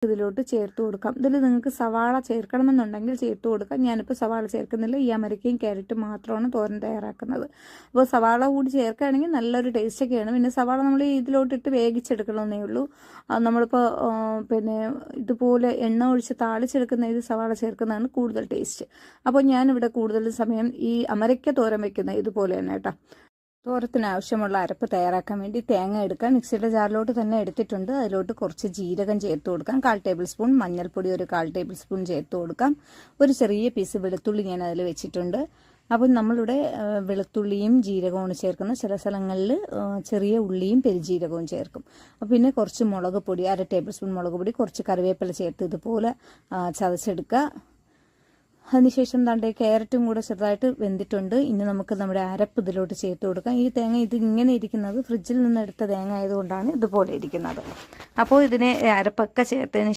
ഇതിലോട്ട് ചേർത്ത് കൊടുക്കാം. ഇതിൽ നിങ്ങൾക്ക് സവാള ചേർക്കണമെന്നുണ്ടെങ്കിൽ ചേർത്ത് കൊടുക്കാം. ഞാനിപ്പോൾ സവാള ചേർക്കുന്നില്ല. ഈ അമരയ്ക്കയും ക്യാരറ്റും മാത്രമാണ് തോരൻ തയ്യാറാക്കുന്നത്. അപ്പോൾ സവാള കൂടി ചേർക്കുകയാണെങ്കിൽ നല്ലൊരു ടേസ്റ്റൊക്കെയാണ്. പിന്നെ സവാള നമ്മൾ ഇതിലോട്ടിട്ട് വേവിച്ചെടുക്കണമെന്നേ ഉള്ളൂ. നമ്മളിപ്പോൾ പിന്നെ ഇതുപോലെ എണ്ണ ഒഴിച്ച് താളിച്ചെടുക്കുന്ന ഇത് സവാള ചേർക്കുന്നതാണ് കൂടുതൽ ടേസ്റ്റ്. അപ്പോൾ ഞാനിവിടെ കൂടുതൽ സമയം ഈ അമരയ്ക്ക തോരൻ വയ്ക്കുന്നത് ഇതുപോലെ തന്നെ കേട്ടോ. തോരത്തിന് ആവശ്യമുള്ള അരപ്പ് തയ്യാറാക്കാൻ വേണ്ടി തേങ്ങ എടുക്കാൻ മിക്സിയുടെ ജാറിലോട്ട് തന്നെ എടുത്തിട്ടുണ്ട്. അതിലോട്ട് കുറച്ച് ജീരകം ചേർത്ത് കൊടുക്കാം. 1/4 ടേബിൾ സ്പൂൺ മഞ്ഞൾപ്പൊടി, ഒരു 1/4 ടേബിൾ സ്പൂൺ ചേർത്ത് കൊടുക്കാം. ഒരു ചെറിയ പീസ് വെളുത്തുള്ളി ഞാൻ അതിൽ വെച്ചിട്ടുണ്ട്. അപ്പോൾ നമ്മളിവിടെ വെളുത്തുള്ളിയും ജീരകവുമാണ് ചേർക്കുന്നത്. ചില സ്ഥലങ്ങളിൽ ചെറിയ ഉള്ളിയും പെരുജീരകവും ചേർക്കും. പിന്നെ കുറച്ച് മുളക് പൊടി, 1/2 ടേബിൾ സ്പൂൺ മുളക് പൊടി, കുറച്ച് കറിവേപ്പില ചേർത്ത് ഇതുപോലെ ചതച്ചെടുക്കുക. അതിനുശേഷം ക്യാരറ്റും കൂടെ ചെറുതായിട്ട് വെന്തിട്ടുണ്ട്. ഇനി നമുക്ക് നമ്മുടെ അരപ്പ് ഇതിലോട്ട് ചേർത്ത് കൊടുക്കാം. ഈ തേങ്ങ ഇത് ഇങ്ങനെ ഇരിക്കുന്നത് ഫ്രിഡ്ജിൽ നിന്ന് എടുത്ത തേങ്ങ ആയതുകൊണ്ടാണ് ഇതുപോലെ ഇരിക്കുന്നത്. അപ്പോൾ ഇതിനെ അരപ്പൊക്കെ ചേർത്തതിന്